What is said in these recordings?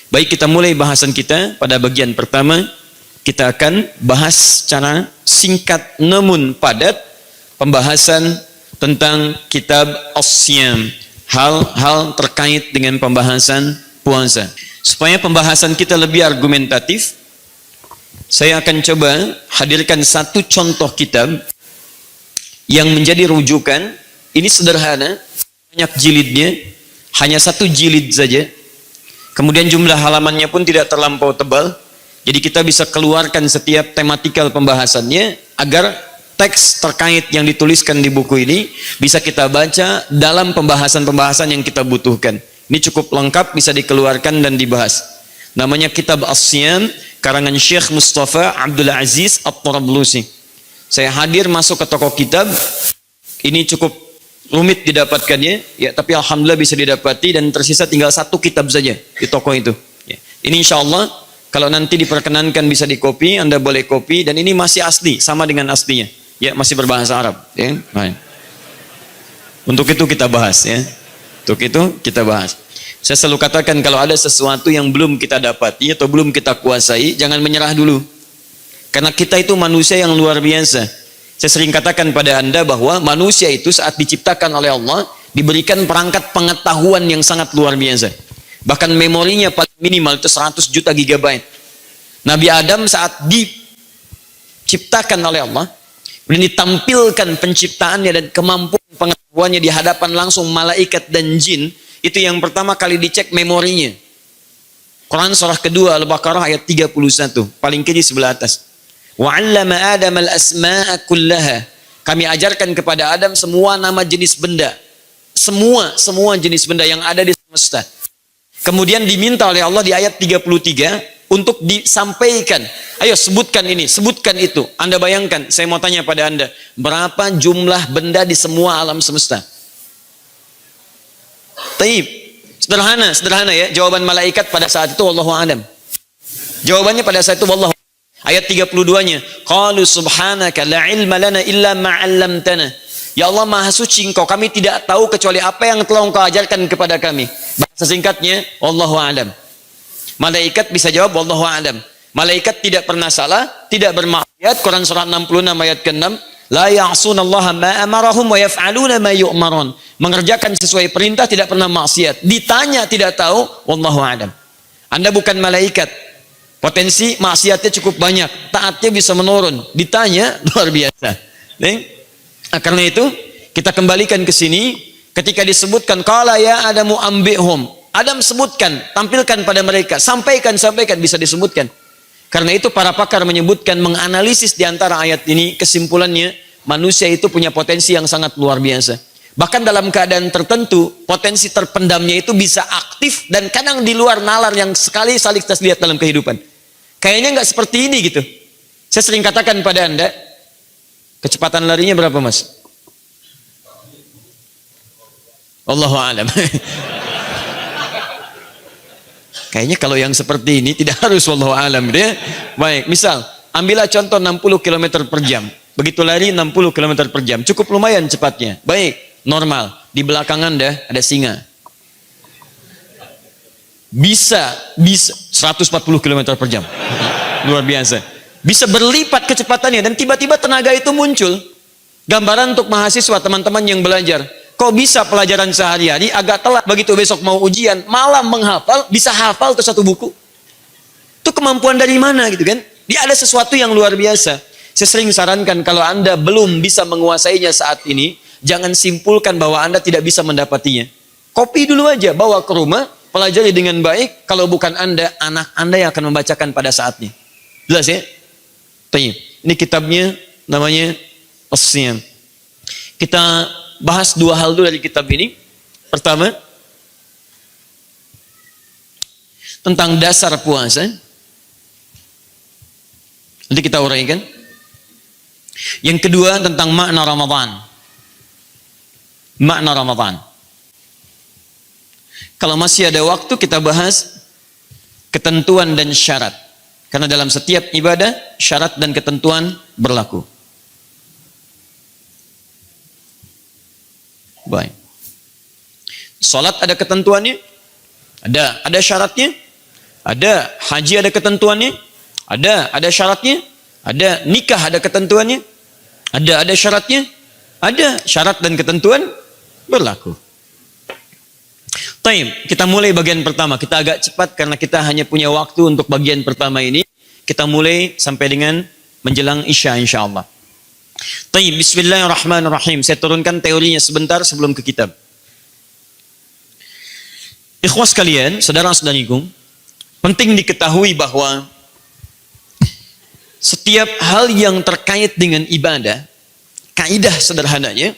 Baik, kita mulai bahasan kita pada bagian pertama. Kita akan bahas secara singkat namun padat pembahasan tentang kitab As-Siyam, hal-hal terkait dengan pembahasan puasa. Supaya pembahasan kita lebih argumentatif, saya akan coba hadirkan satu contoh kitab yang menjadi rujukan. Ini sederhana, banyak jilidnya, hanya satu jilid saja. Kemudian jumlah halamannya pun tidak terlampau tebal. Jadi kita bisa keluarkan setiap tematikal pembahasannya agar teks terkait yang dituliskan di buku ini bisa kita baca dalam pembahasan-pembahasan yang kita butuhkan. Ini cukup lengkap, bisa dikeluarkan dan dibahas. Namanya kitab As-Siyam, karangan Syekh Mustafa Abdul Aziz At-Tarablusi. Saya hadir masuk ke toko kitab, ini cukup rumit didapatkannya, ya, tapi alhamdulillah bisa didapati dan tersisa tinggal satu kitab saja di toko itu. Ya. Ini insya Allah kalau nanti diperkenankan bisa dikopi, Anda boleh kopi, dan ini masih asli, sama dengan aslinya. Ya, masih berbahasa Arab. Ya. Baik. Untuk itu kita bahas, ya. Untuk itu kita bahas. Saya selalu katakan kalau ada sesuatu yang belum kita dapati atau belum kita kuasai, jangan menyerah dulu. Karena kita itu manusia yang luar biasa. Saya sering katakan pada Anda bahwa manusia itu saat diciptakan oleh Allah, diberikan perangkat pengetahuan yang sangat luar biasa. Bahkan memorinya paling minimal itu 100 juta gigabyte. Nabi Adam saat diciptakan oleh Allah, kemudian ditampilkan penciptaannya dan kemampuan pengetahuannya di hadapan langsung malaikat dan jin, itu yang pertama kali dicek memorinya. Quran surah kedua Al-Baqarah ayat 31, paling kiri sebelah atas. Wa 'allama Adam al-asma'a kullaha. Kami ajarkan kepada Adam semua nama jenis benda. Semua jenis benda yang ada di semesta. Kemudian diminta oleh Allah di ayat 33 untuk disampaikan. Ayo sebutkan ini, sebutkan itu. Anda bayangkan, saya mau tanya pada Anda, berapa jumlah benda di semua alam semesta? Taib. Sederhana ya. Jawaban malaikat pada saat itu wallahu a'lam. Jawabannya pada saat itu wallahu. Ayat 32-nya, qalu subhanaka la ilma lana illa ma 'allamtana. Ya Allah, maha suci Engkau, kami tidak tahu kecuali apa yang telah Engkau ajarkan kepada kami. Bahasa singkatnya, wallahu a'lam. Malaikat bisa jawab wallahu a'lam. Malaikat tidak pernah salah, tidak bermaksiat. Quran surah 66 ayat ke-6, la ya'sunallaha ma amarahum wa yaf'aluna ma yu'marun. Mengerjakan sesuai perintah, tidak pernah maksiat. Ditanya tidak tahu, wallahu a'lam. Anda bukan malaikat. Potensi maksiatnya cukup banyak, taatnya bisa menurun. Ditanya luar biasa. Nah, karena itu kita kembalikan ke sini. Ketika disebutkan qala ya Adamu ambihum, Adam sebutkan, tampilkan pada mereka, sampaikan bisa disebutkan. Karena itu para pakar menyebutkan, menganalisis di antara ayat ini, kesimpulannya manusia itu punya potensi yang sangat luar biasa. Bahkan dalam keadaan tertentu, potensi terpendamnya itu bisa aktif dan kadang di luar nalar yang sekali kita lihat dalam kehidupan. Kayaknya nggak seperti ini gitu. Saya sering katakan pada Anda, kecepatan larinya berapa, Mas? Allahu a'lam. Kayaknya kalau yang seperti ini tidak harus wallahu a'lam gitu ya. Baik, misal ambillah contoh 60 km per jam. Begitu lari 60 km per jam, cukup lumayan cepatnya. Baik, normal. Di belakang Anda ada singa. Bisa 140 km per jam. Luar biasa. Bisa berlipat kecepatannya dan tiba-tiba tenaga itu muncul. Gambaran untuk mahasiswa, teman-teman yang belajar. Kok bisa pelajaran sehari-hari agak telat, begitu besok mau ujian, malam menghafal, bisa hafal tuh satu buku. Itu kemampuan dari mana gitu kan? Dia ada sesuatu yang luar biasa. Saya sering sarankan kalau Anda belum bisa menguasainya saat ini, jangan simpulkan bahwa Anda tidak bisa mendapatinya. Kopi dulu aja, bawa ke rumah, pelajari dengan baik. Kalau bukan Anda, anak Anda yang akan membacakan pada saatnya. Jelas ya? Ini kitabnya namanya As-Siyam. Kita bahas dua hal dulu dari kitab ini. Pertama, tentang dasar puasa. Nanti kita uraikan. Yang kedua tentang makna Ramadan. Makna Ramadan. Kalau masih ada waktu kita bahas ketentuan dan syarat. Karena dalam setiap ibadah syarat dan ketentuan berlaku. Baik. Salat ada ketentuannya? Ada syaratnya? Ada haji ada ketentuannya? Ada syaratnya? Ada nikah ada ketentuannya? Ada syaratnya? Ada syarat dan ketentuan berlaku. Taib, kita mulai bagian pertama. Kita agak cepat karena kita hanya punya waktu untuk bagian pertama ini. Kita mulai sampai dengan menjelang Isya insyaallah. Taib, bismillahirrahmanirrahim. Saya turunkan teorinya sebentar sebelum ke kitab. Ikhwas sekalian, saudara-saudariku, penting diketahui bahwa setiap hal yang terkait dengan ibadah, kaidah sederhananya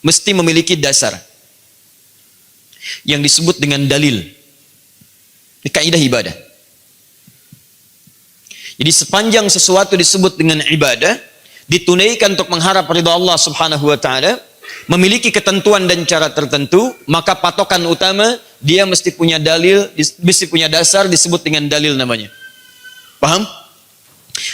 mesti memiliki dasar yang disebut dengan dalil. Ini kaidah ibadah. Jadi sepanjang sesuatu disebut dengan ibadah, ditunaikan untuk mengharap ridha Allah Subhanahu wa taala, memiliki ketentuan dan cara tertentu, maka patokan utama dia mesti punya dalil, mesti punya dasar, disebut dengan dalil namanya. Paham?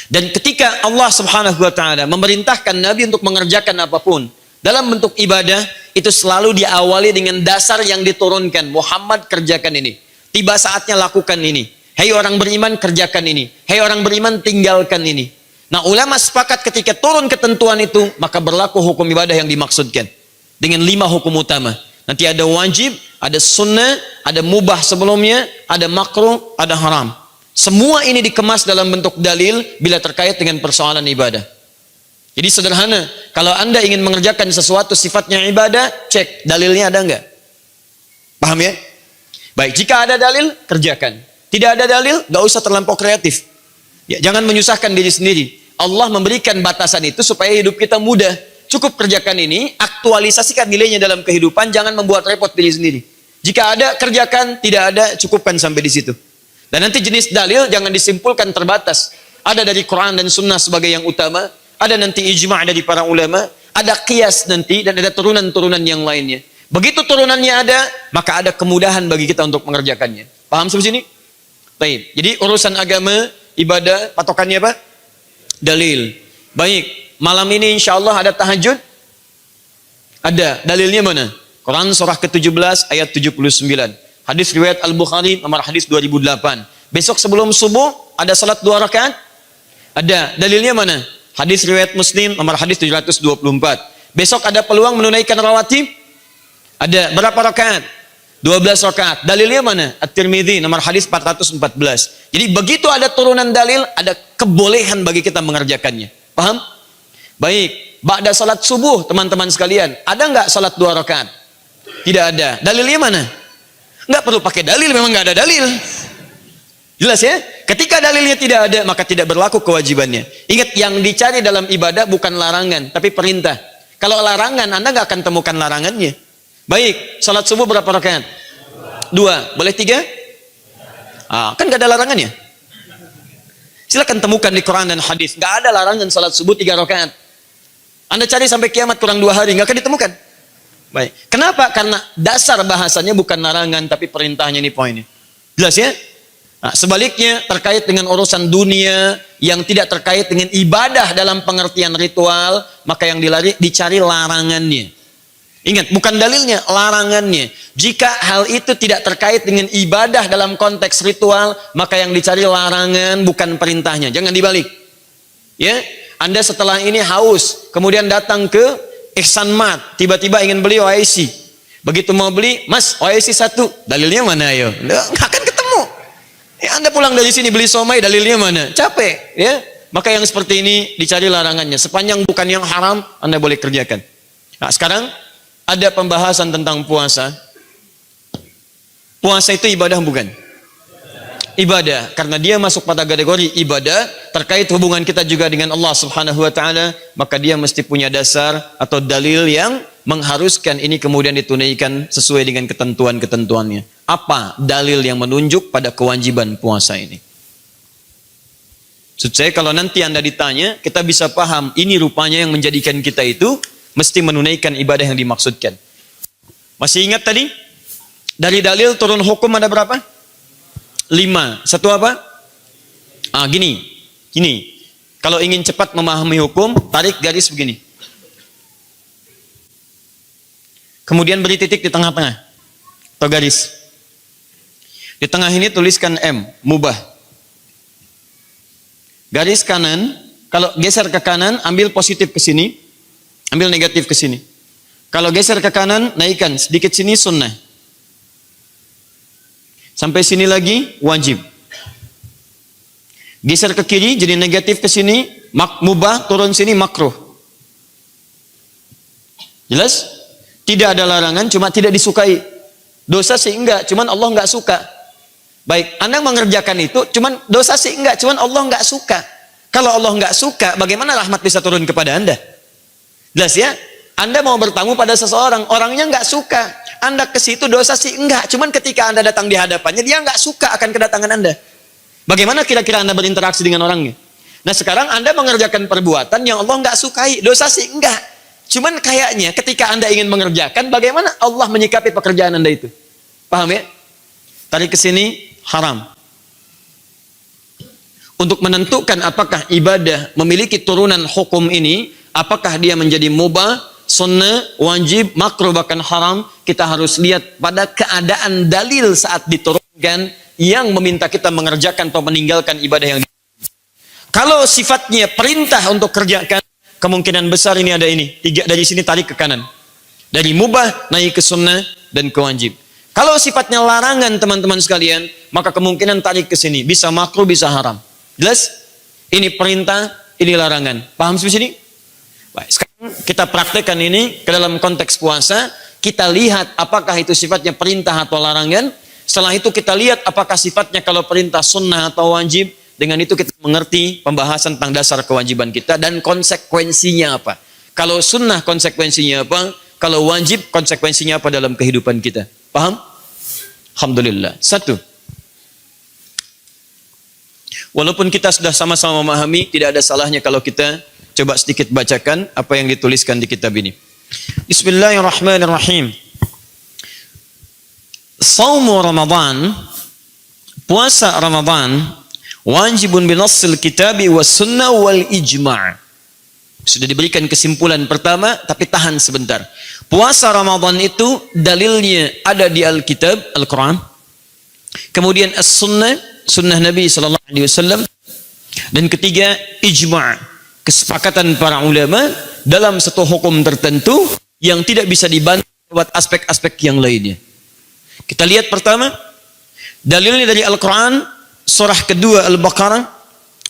Dan ketika Allah Subhanahu wa taala memerintahkan Nabi untuk mengerjakan apapun dalam bentuk ibadah, itu selalu diawali dengan dasar yang diturunkan. Muhammad, kerjakan ini. Tiba saatnya lakukan ini. Hei orang beriman, kerjakan ini. Hei orang beriman, tinggalkan ini. Nah, ulama sepakat ketika turun ketentuan itu, maka berlaku hukum ibadah yang dimaksudkan. Dengan 5 hukum utama. Nanti ada wajib, ada sunnah, ada mubah sebelumnya, ada makruh, ada haram. Semua ini dikemas dalam bentuk dalil bila terkait dengan persoalan ibadah. Jadi sederhana, kalau Anda ingin mengerjakan sesuatu sifatnya ibadah, cek dalilnya ada enggak? Paham ya? Baik, jika ada dalil, kerjakan. Tidak ada dalil, enggak usah terlampau kreatif. Ya, jangan menyusahkan diri sendiri. Allah memberikan batasan itu supaya hidup kita mudah. Cukup kerjakan ini, aktualisasikan nilainya dalam kehidupan, jangan membuat repot diri sendiri. Jika ada, kerjakan, tidak ada, cukupkan sampai di situ. Dan nanti jenis dalil jangan disimpulkan terbatas. Ada dari Quran dan Sunnah sebagai yang utama, ada nanti ijma' dari para ulama, ada qiyas nanti, dan ada turunan-turunan yang lainnya. Begitu turunannya ada, maka ada kemudahan bagi kita untuk mengerjakannya. Paham sampai sini? Baik. Jadi urusan agama, ibadah, patokannya apa? Dalil. Baik. Malam ini insya Allah ada tahajud? Ada. Dalilnya mana? Quran surah ke-17 ayat 79. Hadis riwayat Al-Bukhari nomor hadis 2008. Besok sebelum subuh ada salat 2 rakaat? Ada. Dalilnya mana? Hadis riwayat Muslim nomor hadis 724. Besok ada peluang menunaikan rawatib? Ada. Berapa rakaat? 12 rakaat. Dalilnya mana? At-Tirmidzi nomor hadis 414. Jadi begitu ada turunan dalil, ada kebolehan bagi kita mengerjakannya. Paham? Baik, ba'da salat subuh teman-teman sekalian, ada enggak salat 2 rakaat? Tidak ada. Dalilnya mana? Enggak perlu pakai dalil, memang enggak ada dalil. Jelas ya? Ketika dalilnya tidak ada, maka tidak berlaku kewajibannya. Ingat, yang dicari dalam ibadah bukan larangan, tapi perintah. Kalau larangan, Anda enggak akan temukan larangannya. Baik, salat subuh berapa rakaat? 2. Boleh 3? Kan enggak ada larangannya. Silakan temukan di Quran dan hadis, enggak ada larangan salat subuh 3 rakaat. Anda cari sampai kiamat kurang 2 hari, nggak akan ditemukan. Baik. Kenapa? Karena dasar bahasanya bukan larangan, tapi perintahnya, ini poinnya. Jelas ya? Nah, sebaliknya, terkait dengan urusan dunia yang tidak terkait dengan ibadah dalam pengertian ritual, maka yang dicari larangannya. Ingat, bukan dalilnya, larangannya. Jika hal itu tidak terkait dengan ibadah dalam konteks ritual, maka yang dicari larangan, bukan perintahnya. Jangan dibalik. Ya? Anda setelah ini haus, kemudian datang ke Ihsan Mart, tiba-tiba ingin beli OIC. Begitu mau beli, Mas, OIC 1, dalilnya mana ayo? Nggak akan ketemu. Ya, Anda pulang dari sini beli somai, dalilnya mana? Capek, ya. Maka yang seperti ini dicari larangannya. Sepanjang bukan yang haram, Anda boleh kerjakan. Nah, sekarang ada pembahasan tentang puasa. Puasa itu ibadah bukan? Ibadah, karena dia masuk pada kategori ibadah terkait hubungan kita juga dengan Allah Subhanahu wa taala, maka dia mesti punya dasar atau dalil yang mengharuskan ini kemudian ditunaikan sesuai dengan ketentuan-ketentuannya. Apa dalil yang menunjuk pada kewajiban puasa ini? Maksud saya, kalau nanti Anda ditanya, kita bisa paham ini rupanya yang menjadikan kita itu mesti menunaikan ibadah yang dimaksudkan. Masih ingat tadi? Dari dalil turun hukum ada berapa? 5. Satu apa? Gini. Kalau ingin cepat memahami hukum, tarik garis begini. Kemudian beri titik di tengah-tengah. Atau garis. Di tengah ini tuliskan M, mubah. Garis kanan, kalau geser ke kanan, ambil positif ke sini, ambil negatif ke sini. Kalau geser ke kanan, naikkan sedikit sini sunnah. Sampai sini lagi wajib. Geser ke kiri jadi negatif ke sini, mubah, turun sini makruh. Jelas? Tidak ada larangan, cuma tidak disukai. Dosa sih enggak, cuman Allah enggak suka. Baik, Anda mengerjakan itu, cuman dosa sih enggak, cuman Allah enggak suka. Kalau Allah enggak suka, bagaimana rahmat bisa turun kepada Anda? Jelas ya? Anda mau bertamu pada seseorang, orangnya enggak suka. Anda ke situ dosa sih enggak, cuman ketika Anda datang di hadapannya, dia enggak suka akan kedatangan Anda. Bagaimana kira-kira Anda berinteraksi dengan orangnya? Nah sekarang Anda mengerjakan perbuatan yang Allah enggak sukai, dosa sih enggak. Cuman kayaknya ketika Anda ingin mengerjakan, bagaimana Allah menyikapi pekerjaan Anda itu? Paham ya? Tarik ke sini, haram. Untuk menentukan apakah ibadah memiliki turunan hukum ini, apakah dia menjadi mubah, sunnah, wajib, makruh, bahkan haram, kita harus lihat pada keadaan dalil saat diturunkan yang meminta kita mengerjakan atau meninggalkan ibadah yang kalau sifatnya perintah untuk kerjakan, kemungkinan besar ini ada ini. 3 dari sini tarik ke kanan. Dari mubah naik ke sunnah dan ke wajib. Kalau sifatnya larangan teman-teman sekalian, maka kemungkinan tarik ke sini. Bisa makruh, bisa haram. Jelas? Ini perintah, ini larangan. Paham sampai sini? Baik, sekarang kita praktekkan ini ke dalam konteks puasa. Kita lihat apakah itu sifatnya perintah atau larangan. Setelah itu kita lihat apakah sifatnya kalau perintah sunnah atau wajib. Dengan itu kita mengerti pembahasan tentang dasar kewajiban kita dan konsekuensinya apa. Kalau sunnah konsekuensinya apa, kalau wajib konsekuensinya apa dalam kehidupan kita. Paham? Alhamdulillah. 1. Walaupun kita sudah sama-sama memahami, tidak ada salahnya kalau kita coba sedikit bacakan apa yang dituliskan di kitab ini. Bismillahirrahmanirrahim. Shaumu Ramadan, puasa Ramadan, wajibun binassil kitabi was sunnah wal ijma'. Sudah diberikan kesimpulan pertama, tapi tahan sebentar. Puasa Ramadan itu dalilnya ada di Alkitab, Al-Quran. Kemudian as-sunnah, sunnah Nabi SAW. Dan ketiga, ijma', kesepakatan para ulama dalam satu hukum tertentu yang tidak bisa dibantah lewat aspek-aspek yang lainnya. Kita lihat pertama, dalilnya dari Al-Quran, surah kedua Al-Baqarah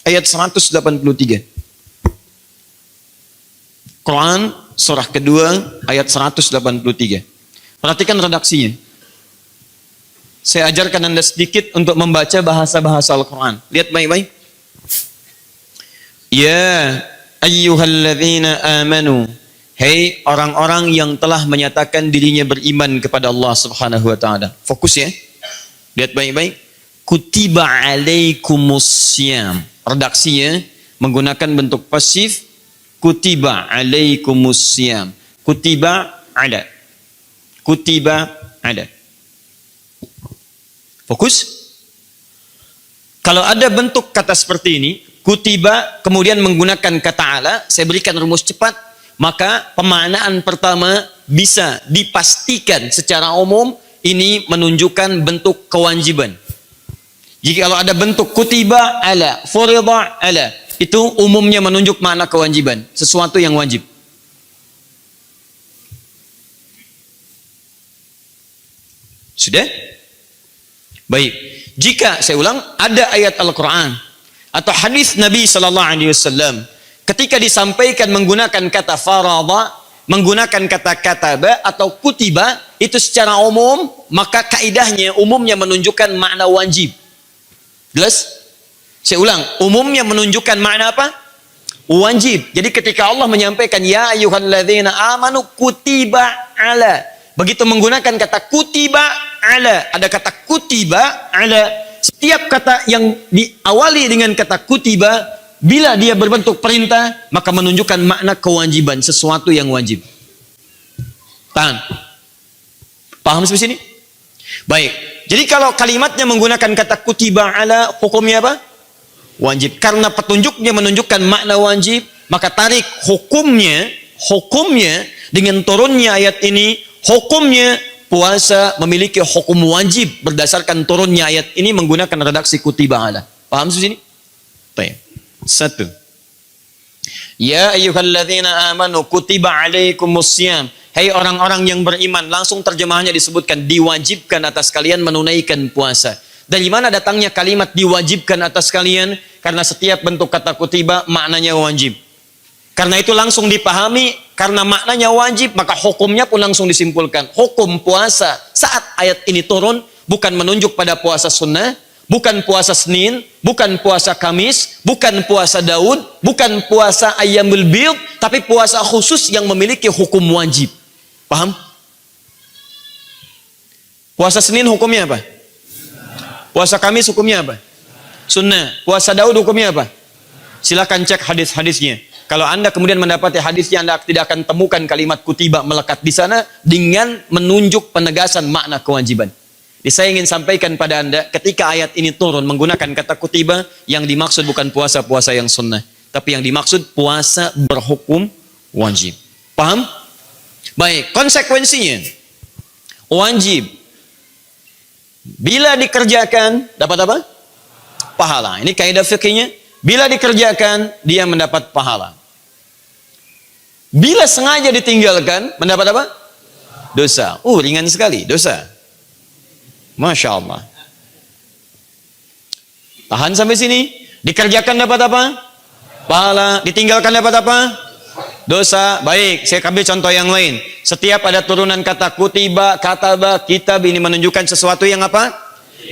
ayat 183. Quran surah kedua ayat 183. Perhatikan redaksinya. Saya ajarkan Anda sedikit untuk membaca bahasa-bahasa Al-Quran. Lihat baik-baik. Ya ayyuhalladzina amanu. Hei orang-orang yang telah menyatakan dirinya beriman kepada Allah Subhanahu wa taala. Fokus ya. Lihat baik-baik. Kutiba alaikumussyam. Redaksinya menggunakan bentuk pasif. Kutiba alaikumussyam. Kutiba ada. Kutiba ada. Fokus. Kalau ada bentuk kata seperti ini, kutiba kemudian menggunakan kata ala, saya berikan rumus cepat, maka pemaknaan pertama bisa dipastikan secara umum ini menunjukkan bentuk kewajiban. Jika kalau ada bentuk kutiba ala, furida ala, itu umumnya menunjuk makna kewajiban, sesuatu yang wajib. Sudah? Baik. Jika saya ulang, ada ayat Al-Quran atau hadis Nabi SAW, ketika disampaikan menggunakan kata farada, menggunakan kata kataba atau kutiba, itu secara umum, maka kaidahnya umumnya menunjukkan makna wajib. Jelas? Saya ulang, umumnya menunjukkan makna apa? Wajib. Jadi ketika Allah menyampaikan ya ayyuhalladzina amanu kutiba ala, begitu menggunakan kata kutiba ala, ada kata kutiba ala, setiap kata yang diawali dengan kata kutiba, bila dia berbentuk perintah, maka menunjukkan makna kewajiban, sesuatu yang wajib. Tahan. Paham sampai sini? Baik. Jadi kalau kalimatnya menggunakan kata kutiba ala, hukumnya apa? Wajib. Karena petunjuknya menunjukkan makna wajib, maka tarik hukumnya dengan turunnya ayat ini, hukumnya puasa memiliki hukum wajib berdasarkan turunnya ayat ini menggunakan redaksi kutiba ala. Paham di sini? Baik. Satu. Ya ayyuhalladzina amanu kutiba alaikumussyam. Hai orang-orang yang beriman, langsung terjemahannya disebutkan diwajibkan atas kalian menunaikan puasa. Dari mana datangnya kalimat diwajibkan atas kalian? Karena setiap bentuk kata kutiba maknanya wajib. Karena itu langsung dipahami, karena maknanya wajib, maka hukumnya pun langsung disimpulkan. Hukum puasa saat ayat ini turun bukan menunjuk pada puasa sunnah, bukan puasa Senin, bukan puasa Kamis, bukan puasa Daud, bukan puasa Ayyamul Bid, tapi puasa khusus yang memiliki hukum wajib. Paham? Puasa Senin hukumnya apa? Puasa Kamis hukumnya apa? Sunnah. Puasa Daud hukumnya apa? Silakan cek hadis-hadisnya. Kalau Anda kemudian mendapati hadisnya, Anda tidak akan temukan kalimat kutiba melekat di sana dengan menunjuk penegasan makna kewajiban. Jadi saya ingin sampaikan pada Anda, ketika ayat ini turun menggunakan kata kutiba, yang dimaksud bukan puasa-puasa yang sunnah, tapi yang dimaksud puasa berhukum wajib. Paham? Baik, konsekuensinya wajib. Bila dikerjakan, dapat apa? Pahala. Ini kaidah fikihnya. Bila dikerjakan, dia mendapat pahala. Bila sengaja ditinggalkan, mendapat apa? Dosa. Ringan sekali, dosa. Masya Allah. Tahan sampai sini. Dikerjakan dapat apa? Pahala. Ditinggalkan dapat apa? Dosa. Baik, saya ambil contoh yang lain. Setiap ada turunan kata kutiba, kataba, kitab, ini menunjukkan sesuatu yang apa?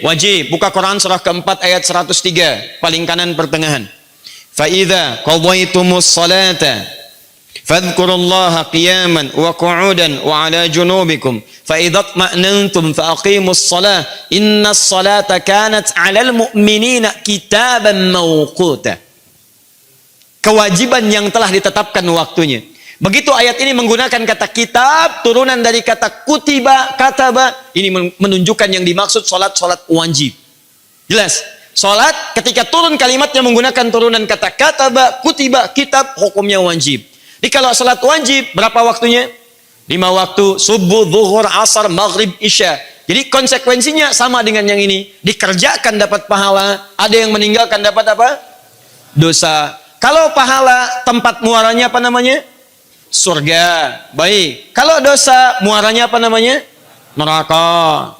Wajib. Buka Quran surah keempat ayat 103, paling kanan pertengahan. Fa idza qadaytumus salata fadhkurullaha qiyaman wa qu'udan wa 'ala junubikum fa idza tma'nantum fa aqimus salah innas salata kanat 'alal mu'minina kitaban mawquta. Kewajiban yang telah ditetapkan waktunya. Begitu ayat ini menggunakan kata kitab, turunan dari kata kutiba, kataba, ini menunjukkan yang dimaksud salat wajib. Jelas? Salat ketika turun kalimatnya menggunakan turunan kata kataba, kutiba, kitab, hukumnya wajib. Jadi kalau salat wajib, berapa waktunya? 5 waktu, subuh, zuhur, asar, maghrib, isya. Jadi konsekuensinya sama dengan yang ini. Dikerjakan dapat pahala, ada yang meninggalkan dapat apa? Dosa. Kalau pahala, tempat muaranya apa namanya? Surga. Baik. Kalau dosa, muaranya apa namanya? Neraka.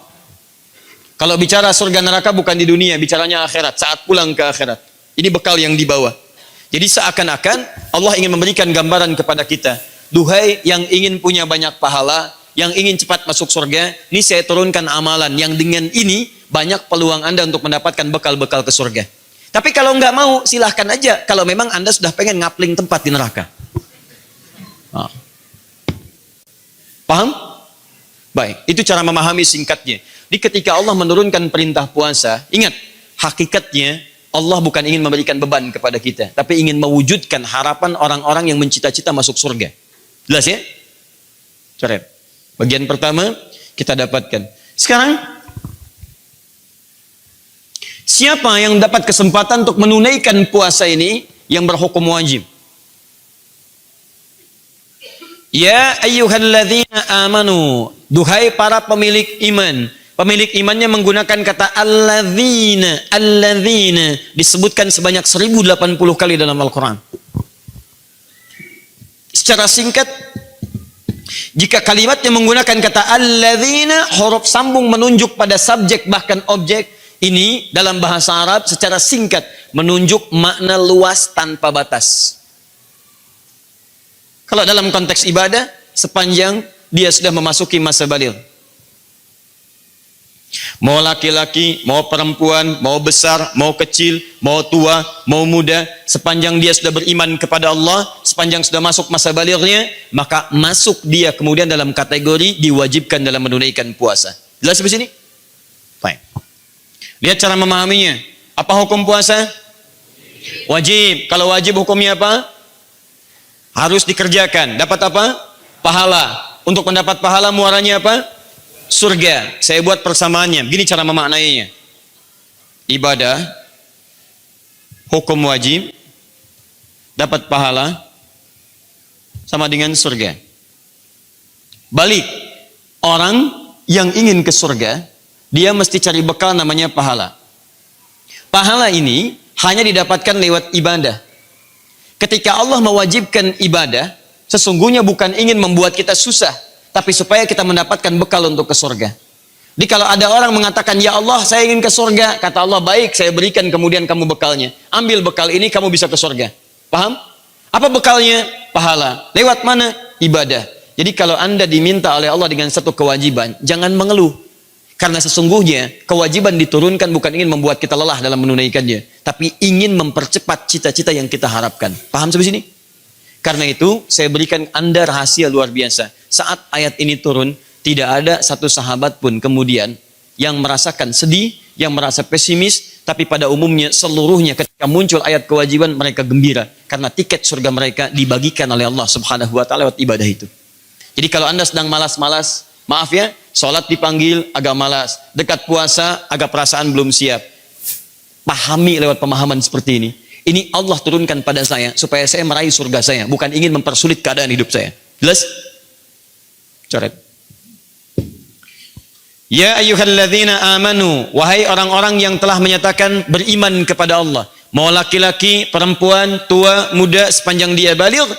Kalau bicara surga neraka bukan di dunia, bicaranya akhirat, saat pulang ke akhirat. Ini bekal yang dibawa. Jadi seakan-akan Allah ingin memberikan gambaran kepada kita. Duhai yang ingin punya banyak pahala, yang ingin cepat masuk surga, ini saya turunkan amalan yang dengan ini banyak peluang Anda untuk mendapatkan bekal-bekal ke surga. Tapi kalau nggak mau, silahkan aja. Kalau memang Anda sudah pengen ngapling tempat di neraka. Paham? Baik, itu cara memahami singkatnya. Di ketika Allah menurunkan perintah puasa, ingat, hakikatnya Allah bukan ingin memberikan beban kepada kita, tapi ingin mewujudkan harapan orang-orang yang mencita-cita masuk surga. Jelas ya? Coret. Bagian pertama kita dapatkan. Sekarang, siapa yang dapat kesempatan untuk menunaikan puasa ini yang berhukum wajib? Ya ayyuhalladzina amanu, duhai para pemilik iman. Pemilik imannya menggunakan kata alladzina, alladzina disebutkan sebanyak 1080 kali dalam Al-Quran. Secara singkat, jika kalimatnya menggunakan kata alladzina, huruf sambung menunjuk pada subjek bahkan objek, ini dalam bahasa Arab secara singkat menunjuk makna luas tanpa batas. Kalau dalam konteks ibadah, sepanjang dia sudah memasuki masa baligh. Mau laki-laki, mau perempuan, mau besar, mau kecil, mau tua, mau muda, sepanjang dia sudah beriman kepada Allah, sepanjang sudah masuk masa balighnya, maka masuk dia kemudian dalam kategori diwajibkan dalam menunaikan puasa. Jelas di sini? Baik. Lihat cara memahaminya. Apa hukum puasa? Wajib. Kalau wajib hukumnya apa? Harus dikerjakan. Dapat apa? Pahala. Untuk mendapat pahala muaranya apa? Surga. Saya buat persamaannya. Begini cara memaknainya. Ibadah, hukum wajib, dapat pahala, sama dengan surga. Balik. Orang yang ingin ke surga, dia mesti cari bekal namanya pahala. Pahala ini hanya didapatkan lewat ibadah. Ketika Allah mewajibkan ibadah, sesungguhnya bukan ingin membuat kita susah, tapi supaya kita mendapatkan bekal untuk ke surga. Jadi kalau ada orang mengatakan, ya Allah saya ingin ke surga, kata Allah, baik saya berikan kemudian kamu bekalnya. Ambil bekal ini kamu bisa ke surga. Paham? Apa bekalnya? Pahala. Lewat mana? Ibadah. Jadi kalau Anda diminta oleh Allah dengan satu kewajiban, jangan mengeluh. Karena sesungguhnya kewajiban diturunkan bukan ingin membuat kita lelah dalam menunaikannya, tapi ingin mempercepat cita-cita yang kita harapkan. Paham sampai sini? Karena itu saya berikan Anda rahasia luar biasa. Saat ayat ini turun, tidak ada satu sahabat pun kemudian yang merasakan sedih, yang merasa pesimis, tapi pada umumnya seluruhnya ketika muncul ayat kewajiban mereka gembira karena tiket surga mereka dibagikan oleh Allah Subhanahu wa taala lewat ibadah itu. Jadi kalau Anda sedang malas-malas, maaf ya, sholat dipanggil agak malas, dekat puasa agak perasaan belum siap. Pahami lewat pemahaman seperti ini. Ini Allah turunkan pada saya supaya saya meraih surga saya, bukan ingin mempersulit keadaan hidup saya. Jelas? Coret. Ya ayyuhalladzina amanu, wahai orang-orang yang telah menyatakan beriman kepada Allah, mau laki-laki, perempuan, tua, muda, sepanjang dia baligh,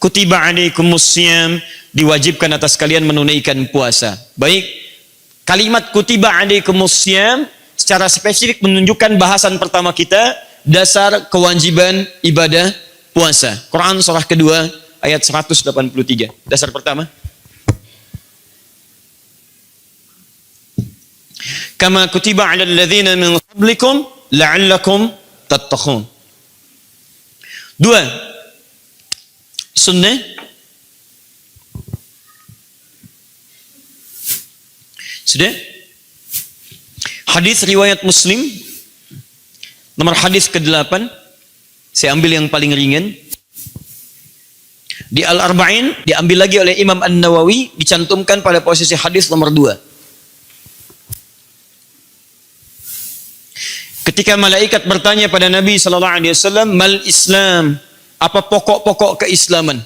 kutiba alaikumussyam, diwajibkan atas kalian menunaikan puasa. Baik, kalimat kutiba alaikumussyam secara spesifik menunjukkan bahasan pertama kita, dasar kewajiban ibadah puasa. Quran surah kedua ayat 183. Dasar pertama. Kama kutiba 'alal ladzina min qablikum la'allakum tattaqun. Dua, sunnah. Sudah? Hadis riwayat Muslim nomor hadis ke-8. Saya ambil yang paling ringan. Di Al-Arba'in diambil lagi oleh Imam An-Nawawi, dicantumkan pada posisi hadis nomor 2. Ketika malaikat bertanya pada Nabi sallallahu alaihi wasallam, "Mal Islam?" Apa pokok-pokok keislaman?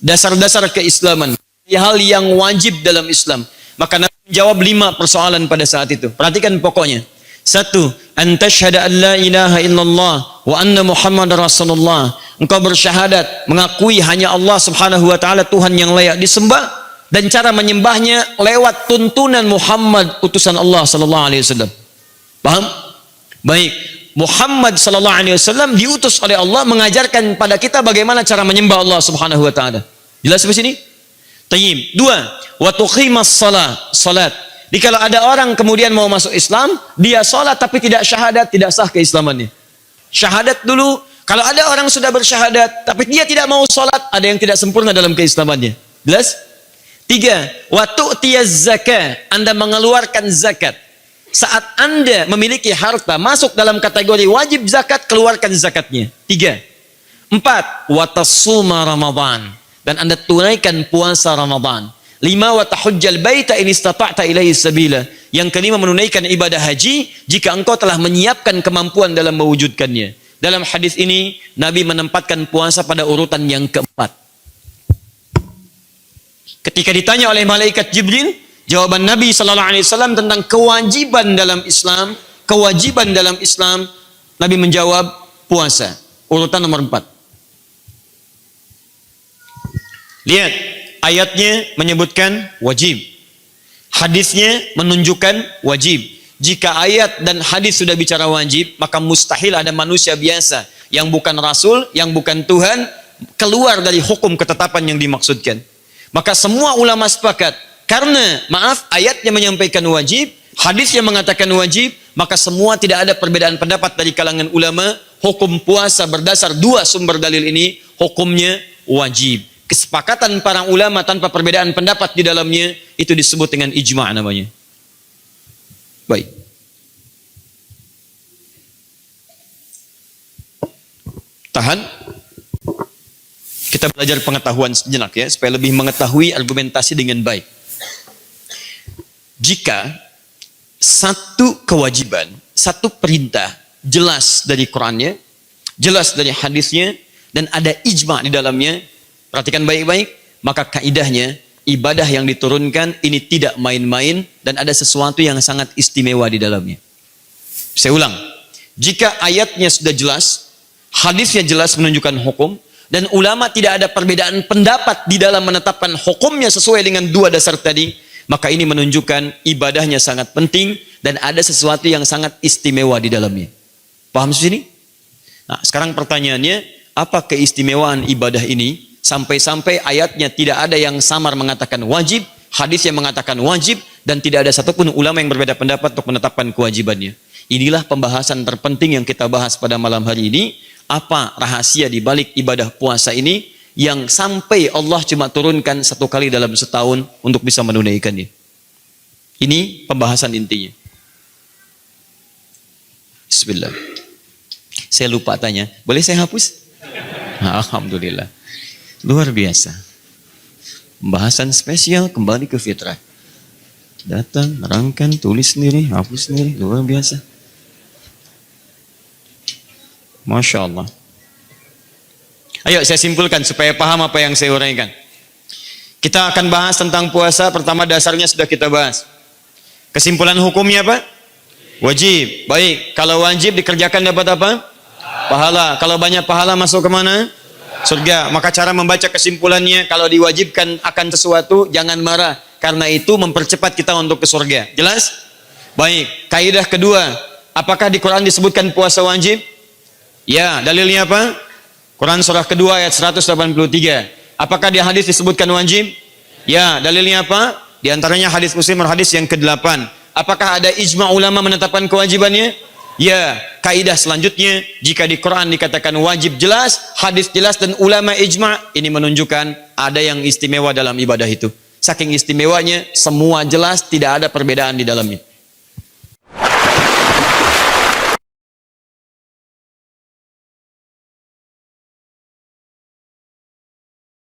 Dasar-dasar keislaman, hal yang wajib dalam Islam. Maka Nabi menjawab 5 persoalan pada saat itu. Perhatikan pokoknya. 1, an tasyhada an la ilaha illallah wa anna Muhammadar Rasulullah. Engkau bersyahadat, mengakui hanya Allah Subhanahu wa taala Tuhan yang layak disembah, dan cara menyembahnya lewat tuntunan Muhammad utusan Allah sallallahu alaihi wasallam. Paham? Baik, Muhammad sallallahu alaihi wasallam diutus oleh Allah mengajarkan pada kita bagaimana cara menyembah Allah Subhanahu wa taala. Jelas sampai sini? Tayyib. 2, wa tuqimas salat. Jadi kalau ada orang kemudian mau masuk Islam, dia salat tapi tidak syahadat, tidak sah keislamannya. Syahadat dulu. Kalau ada orang sudah bersyahadat tapi dia tidak mau salat, ada yang tidak sempurna dalam keislamannya. Jelas? 3, wa tu'tiyaz zakah. Anda mengeluarkan zakat. Saat Anda memiliki harta masuk dalam kategori wajib zakat, keluarkan zakatnya. 3. 4, wa tasuma Ramadan. Dan Anda tunaikan puasa Ramadan. 5, wa tahujjal baita in istata'ta ilaihi sabila. Yang kelima, menunaikan ibadah haji jika engkau telah menyiapkan kemampuan dalam mewujudkannya. Dalam hadis ini Nabi menempatkan puasa pada urutan yang keempat. Ketika ditanya oleh malaikat Jibril, jawaban Nabi sallallahu alaihi wasallam tentang kewajiban dalam Islam, Nabi menjawab puasa, urutan nomor 4. Lihat, ayatnya menyebutkan wajib. Hadisnya menunjukkan wajib. Jika ayat dan hadis sudah bicara wajib, maka mustahil ada manusia biasa yang bukan rasul, yang bukan Tuhan, keluar dari hukum ketetapan yang dimaksudkan. Maka semua ulama sepakat, karena ayatnya menyampaikan wajib, hadisnya mengatakan wajib, maka semua tidak ada perbedaan pendapat dari kalangan ulama, hukum puasa berdasar 2 sumber dalil ini, hukumnya wajib. Kesepakatan para ulama tanpa perbedaan pendapat di dalamnya, itu disebut dengan ijma' namanya. Baik. Tahan. Kita belajar pengetahuan sejenak ya, supaya lebih mengetahui argumentasi dengan baik. Jika satu kewajiban, satu perintah jelas dari Qurannya, jelas dari hadisnya, dan ada ijma' di dalamnya, perhatikan baik-baik, maka kaidahnya ibadah yang diturunkan ini tidak main-main dan ada sesuatu yang sangat istimewa di dalamnya. Saya ulang, jika ayatnya sudah jelas, hadisnya jelas menunjukkan hukum, dan ulama tidak ada perbedaan pendapat di dalam menetapkan hukumnya sesuai dengan dua dasar tadi, maka ini menunjukkan ibadahnya sangat penting dan ada sesuatu yang sangat istimewa di dalamnya. Paham sini? Nah, sekarang pertanyaannya, apa keistimewaan ibadah ini sampai-sampai ayatnya tidak ada yang samar mengatakan wajib, hadis yang mengatakan wajib, dan tidak ada satupun ulama yang berbeda pendapat untuk menetapkan kewajibannya. Inilah pembahasan terpenting yang kita bahas pada malam hari ini. Apa rahasia di balik ibadah puasa ini yang sampai Allah cuma turunkan satu kali dalam setahun untuk bisa menunaikannya. Ini pembahasan intinya. Bismillah. Saya lupa tanya, boleh saya hapus? Alhamdulillah. Luar biasa. Pembahasan spesial kembali ke fitrah. Datang, nerangkan, tulis sendiri, hapus sendiri, luar biasa. Masya Allah. Ayo saya simpulkan supaya paham apa yang saya uraikan. Kita akan bahas tentang puasa. Pertama dasarnya sudah kita bahas. Kesimpulan hukumnya apa? Wajib. Baik, kalau wajib dikerjakan dapat apa? Pahala. Kalau banyak pahala masuk ke mana? Surga. Maka cara membaca kesimpulannya, kalau diwajibkan akan sesuatu jangan marah, karena itu mempercepat kita untuk ke surga. Jelas? Baik, kaidah kedua, apakah di Quran disebutkan puasa wajib? Ya, dalilnya apa? Quran surah kedua ayat 183. Apakah di hadis disebutkan wajib? Ya, dalilnya apa? Di antaranya hadis Muslim hadis yang ke-8. Apakah ada ijma ulama menetapkan kewajibannya? Ya, kaidah selanjutnya, jika di Quran dikatakan wajib jelas, hadis jelas dan ulama ijma, ini menunjukkan ada yang istimewa dalam ibadah itu. Saking istimewanya, semua jelas, tidak ada perbedaan di dalamnya.